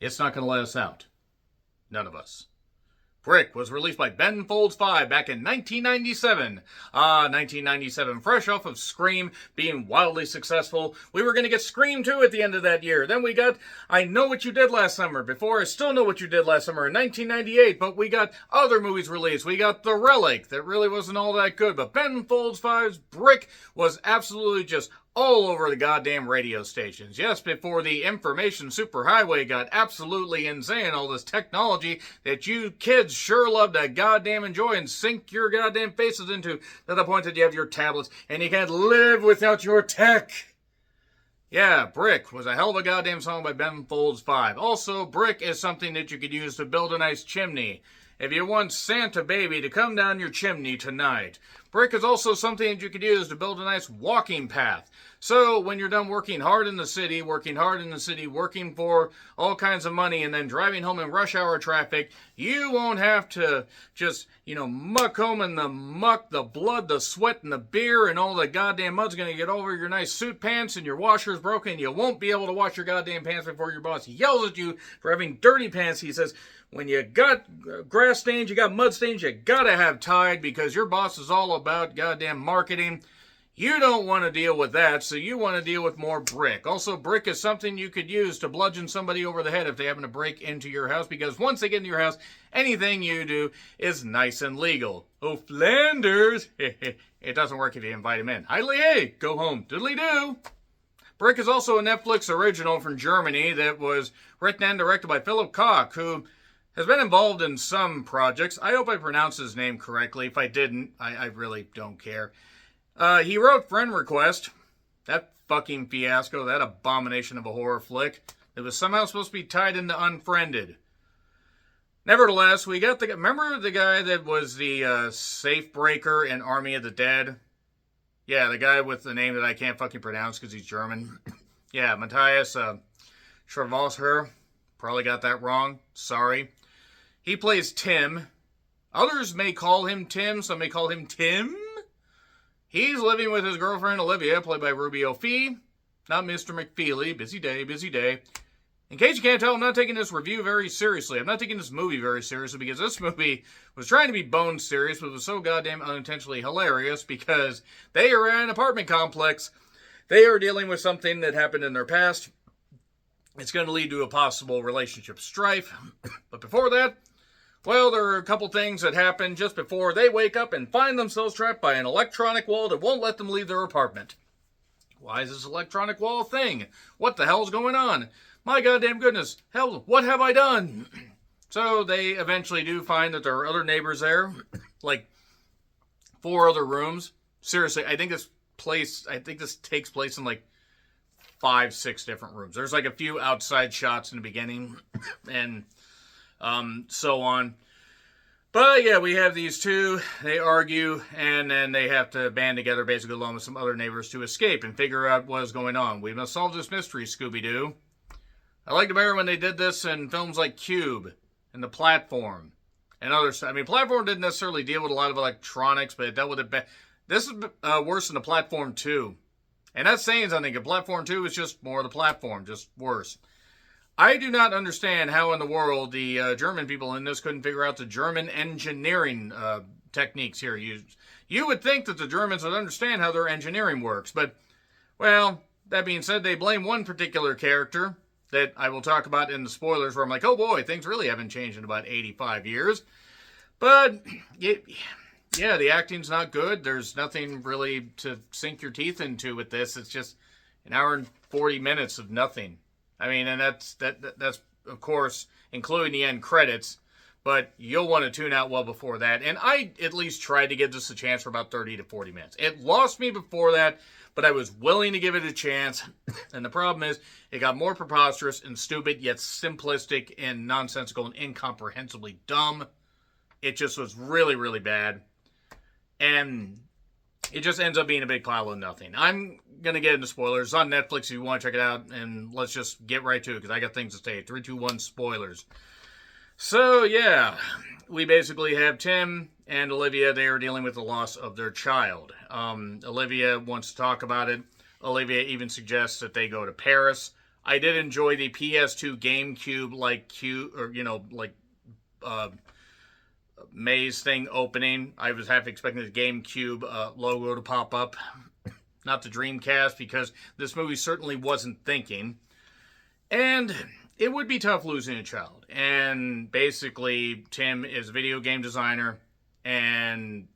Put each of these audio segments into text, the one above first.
It's not going to let us out. None of us. Brick was released by Ben Folds 5 back in 1997. 1997, fresh off of Scream being wildly successful. We were going to get Scream 2 at the end of that year. Then we got I Know What You Did Last Summer. Before I Still Know What You Did Last Summer in 1998. But we got other movies released. We got The Relic. That really wasn't all that good. But Ben Folds 5's Brick was absolutely just all over the goddamn radio stations. Yes, before the information superhighway got absolutely insane, all this technology that you kids sure love to goddamn enjoy and sink your goddamn faces into to the point that you have your tablets and you can't live without your tech. Yeah, Brick was a hell of a goddamn song by Ben Folds 5. Also, brick is something that you could use to build a nice chimney. If you want Santa Baby to come down your chimney tonight. Brick is also something that you could use to build a nice walking path. So when you're done working hard in the city, working for all kinds of money, and then driving home in rush hour traffic, you won't have to just, muck home in the muck, the blood, the sweat, and the beer, and all the goddamn mud's going to get over your nice suit pants, and your washer's broken. You won't be able to wash your goddamn pants before your boss yells at you for having dirty pants. He says, when you got grass stains, you got mud stains, you gotta have Tide because your boss is all about goddamn marketing. You don't want to deal with that, so you want to deal with more brick. Also, brick is something you could use to bludgeon somebody over the head if they happen to break into your house, because once they get into your house, anything you do is nice and legal. Oh, Flanders! It doesn't work if you invite him in. Hi, hey, go home. Diddly-doo! Brick is also a Netflix original from Germany that was written and directed by Philip Koch, who has been involved in some projects. I hope I pronounced his name correctly. If I didn't, I really don't care. He wrote Friend Request, that fucking fiasco, that abomination of a horror flick that was somehow supposed to be tied into Unfriended. Nevertheless, we got remember the guy that was the safe breaker in Army of the Dead? Yeah, the guy with the name that I can't fucking pronounce because he's German. Yeah, Matthias Schweighöfer. Probably got that wrong. Sorry. He plays Tim. Others may call him Tim. Some may call him Tim. He's living with his girlfriend Olivia, played by Ruby O'Fee. Not Mr. McFeely. Busy day, busy day. In case you can't tell, I'm not taking this review very seriously. I'm not taking this movie very seriously because this movie was trying to be bone serious, but was so goddamn unintentionally hilarious because they are in an apartment complex. They are dealing with something that happened in their past. It's going to lead to a possible relationship strife. But before that, well, there are a couple things that happen just before they wake up and find themselves trapped by an electronic wall that won't let them leave their apartment. Why is this electronic wall a thing? What the hell's going on? My goddamn goodness. Hell, what have I done? So they eventually do find that there are other neighbors there. Like 4 other rooms. Seriously, I think this takes place in like 5, 6 different rooms. There's like a few outside shots in the beginning. And so on. But yeah, we have these two. They argue, and then they have to band together, basically along with some other neighbors, to escape and figure out what is going on. We must solve this mystery, Scooby-Doo. I liked it better when they did this in films like Cube and The Platform and other stuff. I mean, Platform didn't necessarily deal with a lot of electronics, but it dealt with it. This is worse than The Platform 2. And that's saying something. The Platform 2 is just more of the platform, just worse. I do not understand how in the world the German people in this couldn't figure out the German engineering techniques here used. You would think that the Germans would understand how their engineering works, but, well, that being said, they blame one particular character that I will talk about in the spoilers where I'm like, oh boy, things really haven't changed in about 85 years. But, yeah, the acting's not good. There's nothing really to sink your teeth into with this. It's just an hour and 40 minutes of nothing. I mean, and that's of course including the end credits, but you'll want to tune out well before that. And I at least tried to give this a chance for about 30 to 40 minutes. It lost me before that, but I was willing to give it a chance. And the problem is, it got more preposterous and stupid, yet simplistic and nonsensical and incomprehensibly dumb. It just was really, really bad. And it just ends up being a big pile of nothing. I'm going to get into spoilers. It's on Netflix if you want to check it out. And let's just get right to it because I got things to say. 3, 2, 1, spoilers. So, yeah. We basically have Tim and Olivia. They are dealing with the loss of their child. Olivia wants to talk about it. Olivia even suggests that they go to Paris. I did enjoy the PS2 GameCube uh, maze thing opening. I was half expecting the GameCube logo to pop up, not the Dreamcast, because this movie certainly wasn't thinking. And it would be tough losing a child. And basically, Tim is a video game designer, and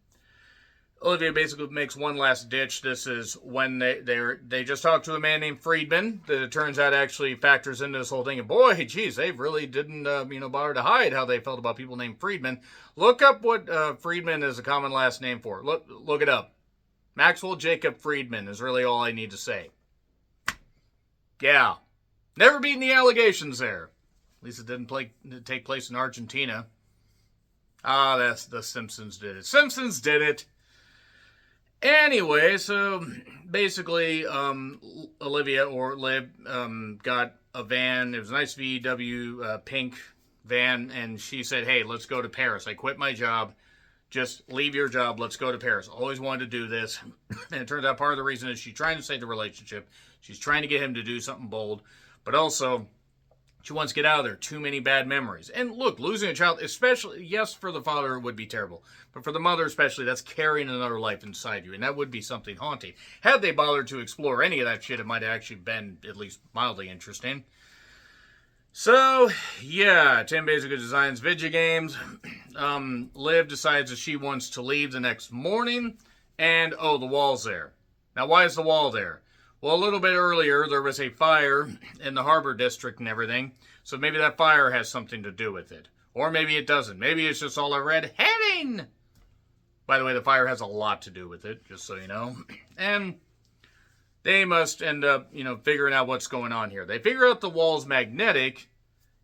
Olivia basically makes one last ditch. This is when they just talked to a man named Friedman that it turns out actually factors into this whole thing. And boy, geez, they really didn't bother to hide how they felt about people named Friedman. Look up what Friedman is a common last name for. Look it up. Maxwell Jacob Friedman is really all I need to say. Yeah. Never beaten the allegations there. At least it didn't take place in Argentina. That's the Simpsons did it. Simpsons did it. Anyway, so basically, Olivia or Lib got a van. It was a nice VW pink van, and she said, "Hey, let's go to Paris. I quit my job. Just leave your job. Let's go to Paris. Always wanted to do this." And it turns out part of the reason is she's trying to save the relationship. She's trying to get him to do something bold. But also, she wants to get out of there. Too many bad memories. And look, losing a child, especially, yes, for the father, would be terrible. But for the mother especially, that's carrying another life inside you. And that would be something haunting. Had they bothered to explore any of that shit, it might have actually been at least mildly interesting. So, yeah, Tim basically designs video games. Liv decides that she wants to leave the next morning. And, oh, the wall's there. Now, why is the wall there? Well, a little bit earlier, there was a fire in the harbor district and everything. So maybe that fire has something to do with it. Or maybe it doesn't. Maybe it's just all a red herring. By the way, the fire has a lot to do with it, just so you know. And they must end up, figuring out what's going on here. They figure out the wall's magnetic.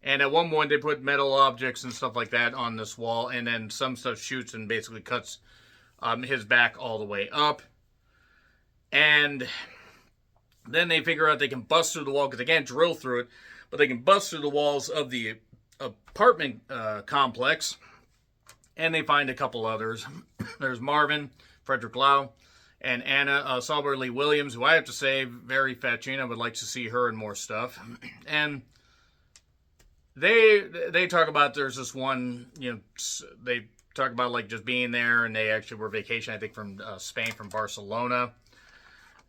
And at one point, they put metal objects and stuff like that on this wall. And then some stuff shoots and basically cuts his back all the way up. And then they figure out they can bust through the wall because they can't drill through it, but they can bust through the walls of the apartment complex, and they find a couple others. There's Marvin, Frederick Lau, and Anna Salisbury Williams, who I have to say, very fetching. I would like to see her in more stuff. And they talk about there's this one, they talk about like just being there, and they actually were vacationing, I think, from Spain, from Barcelona.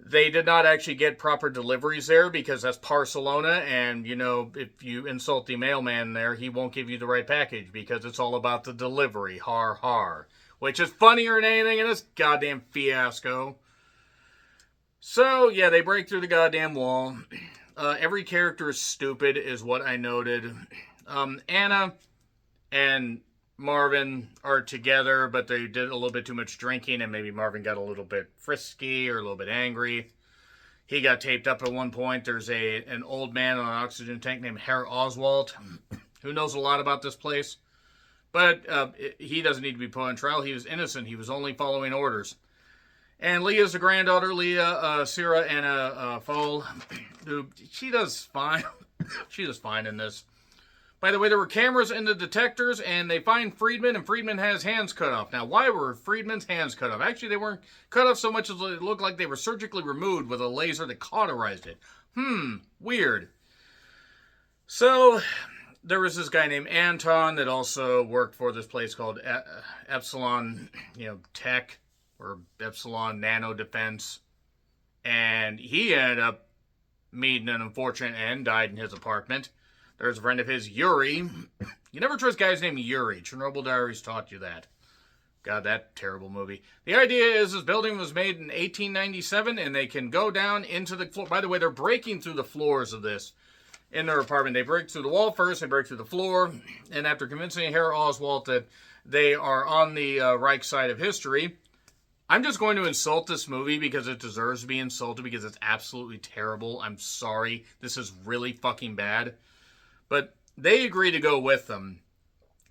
They did not actually get proper deliveries there because that's Barcelona, and, if you insult the mailman there, he won't give you the right package because it's all about the delivery. Har, har. Which is funnier than anything in this goddamn fiasco. So, yeah, they break through the goddamn wall. Every character is stupid, is what I noted. Anna and Marvin are together, but they did a little bit too much drinking, and maybe Marvin got a little bit frisky or a little bit angry. He got taped up at one point. There's an old man on an oxygen tank named Herr Oswald, who knows a lot about this place. But he doesn't need to be put on trial. He was innocent. He was only following orders. And Leah's the granddaughter, Leah Sarah Anna Fall, who she does fine. She does fine in this. By the way, there were cameras in the detectors, and they find Friedman, and Friedman has hands cut off. Now, why were Friedman's hands cut off? Actually, they weren't cut off so much as it looked like they were surgically removed with a laser that cauterized it. Weird. So, there was this guy named Anton that also worked for this place called Epsilon, Tech, or Epsilon Nano Defense. And he ended up meeting an unfortunate end, died in his apartment. There's a friend of his, Yuri. You never trust guys named Yuri. Chernobyl Diaries taught you that. God, that terrible movie. The idea is this building was made in 1897, and they can go down into the floor. By the way, they're breaking through the floors of this in their apartment. They break through the wall first, they break through the floor, and after convincing Herr Oswald that they are on the right side of history, I'm just going to insult this movie because it deserves to be insulted because it's absolutely terrible. I'm sorry. This is really fucking bad. But they agree to go with them.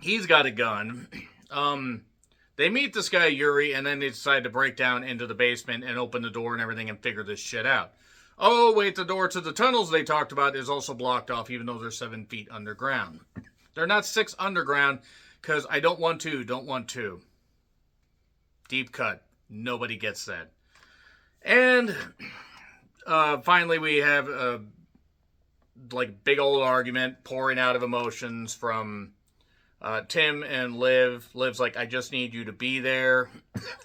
He's got a gun. They meet this guy, Yuri, and then they decide to break down into the basement and open the door and everything and figure this shit out. Oh, wait, the door to the tunnels they talked about is also blocked off, even though they're 7 feet underground. They're not 6 underground, because I don't want to. Deep cut. Nobody gets that. And finally we have like big old argument, pouring out of emotions from Tim and Liv. Liv's like, I just need you to be there,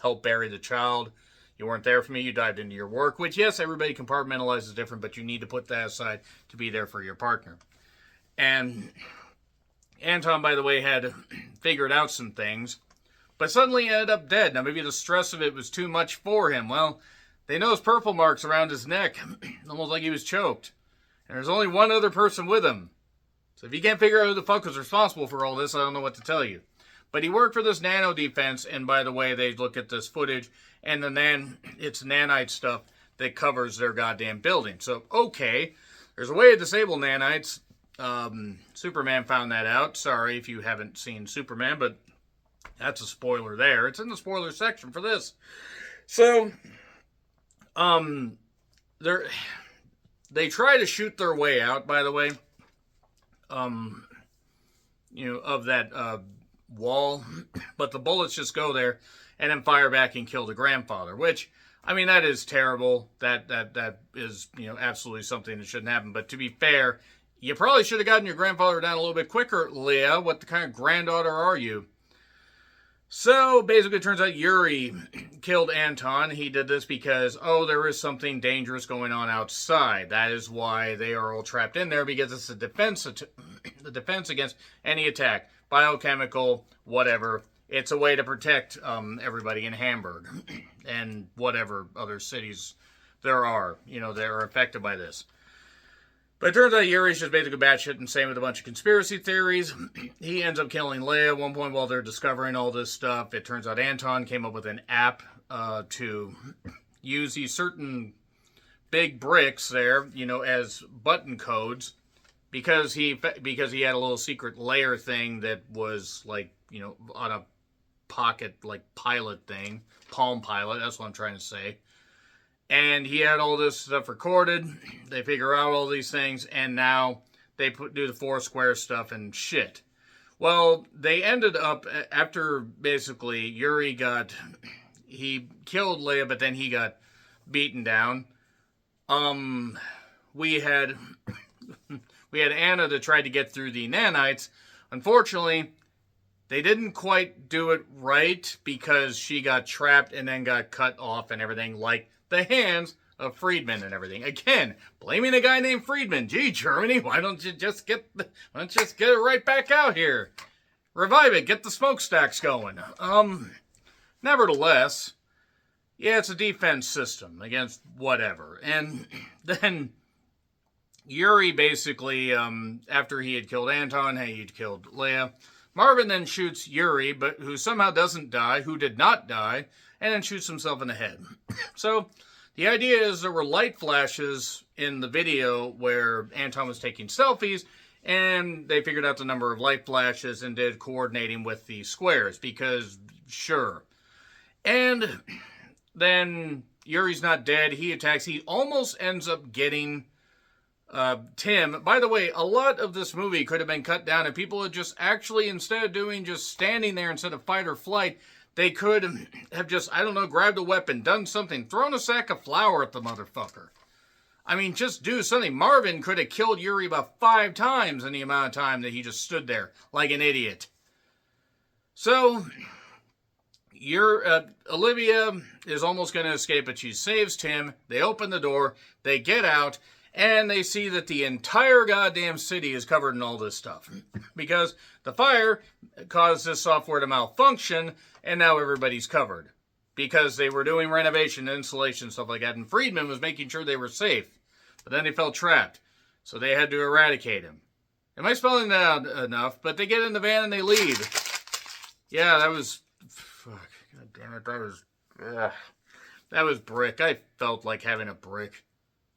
help bury the child. You weren't there for me. You dived into your work, which, yes, everybody compartmentalizes different, but you need to put that aside to be there for your partner. And Anton, by the way, had figured out some things, but suddenly ended up dead. Now, maybe the stress of it was too much for him. Well, they noticed purple marks around his neck, almost like he was choked. And there's only one other person with him. So if you can't figure out who the fuck was responsible for all this, I don't know what to tell you. But he worked for this nano defense, and by the way, they look at this footage, and it's nanite stuff that covers their goddamn building. So, okay, there's a way to disable nanites. Superman found that out. Sorry if you haven't seen Superman, but that's a spoiler there. It's in the spoiler section for this. So, they try to shoot their way out, by the way, of that wall, but the bullets just go there and then fire back and kill the grandfather, which, I mean, that is terrible. That is, absolutely something that shouldn't happen. But to be fair, you probably should have gotten your grandfather down a little bit quicker, Leah. What kind of granddaughter are you? So, basically, it turns out Yuri killed Anton. He did this because, there is something dangerous going on outside. That is why they are all trapped in there, because it's the defense against any attack. Biochemical, whatever. It's a way to protect everybody in Hamburg and whatever other cities there are, that are affected by this. But it turns out Yuri's just basically batshit insane with a bunch of conspiracy theories. He ends up killing Leia at one point while they're discovering all this stuff. It turns out Anton came up with an app to use these certain big bricks there, as button codes, because he had a little secret layer thing that was like, on a pocket, like pilot thing, Palm Pilot, that's what I'm trying to say. And he had all this stuff recorded. They figure out all these things, and now they do the Foursquare stuff and shit. Well, they ended up, after basically Yuri he killed Leia, but then he got beaten down. We had Anna that tried to get through the nanites. Unfortunately, they didn't quite do it right because she got trapped and then got cut off and everything, like the hands of Friedman and everything. Again, blaming a guy named Friedman. Gee, Germany, why don't you just get it right back out here? Revive it, get the smokestacks going. Nevertheless, yeah, it's a defense system against whatever. And then Yuri basically, after he had killed Anton, he'd killed Leia. Marvin then shoots Yuri, but who somehow doesn't die, who did not die, and then shoots himself in the head. So, the idea is there were light flashes in the video where Anton was taking selfies, and they figured out the number of light flashes and did coordinating with the squares, because, sure. And then Yuri's not dead. He attacks. He almost ends up getting Tim. By the way, a lot of this movie could have been cut down, and people had just actually, instead of doing just standing there instead of fight or flight, they could have just, grabbed a weapon, done something, thrown a sack of flour at the motherfucker. I mean, just do something. Marvin could have killed Yuri about 5 times in the amount of time that he just stood there like an idiot. So, Olivia is almost going to escape, but she saves Tim. They open the door, they get out, and they see that the entire goddamn city is covered in all this stuff. Because the fire caused this software to malfunction, and now everybody's covered. Because they were doing renovation, installation, stuff like that, and Friedman was making sure they were safe. But then they felt trapped, so they had to eradicate him. Am I spelling that out enough? But they get in the van and they leave. Yeah, that was... Fuck. God damn it, that was... Ugh. That was brick. I felt like having a brick.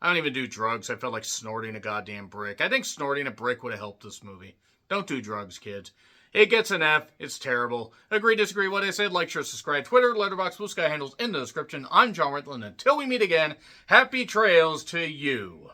I don't even do drugs. I felt like snorting a goddamn brick. I think snorting a brick would have helped this movie. Don't do drugs, kids. It gets an F. It's terrible. Agree, disagree, what I said. Like, share, subscribe. Twitter, Letterboxd, Blue Sky handles in the description. I'm John Ritland. Until we meet again, happy trails to you.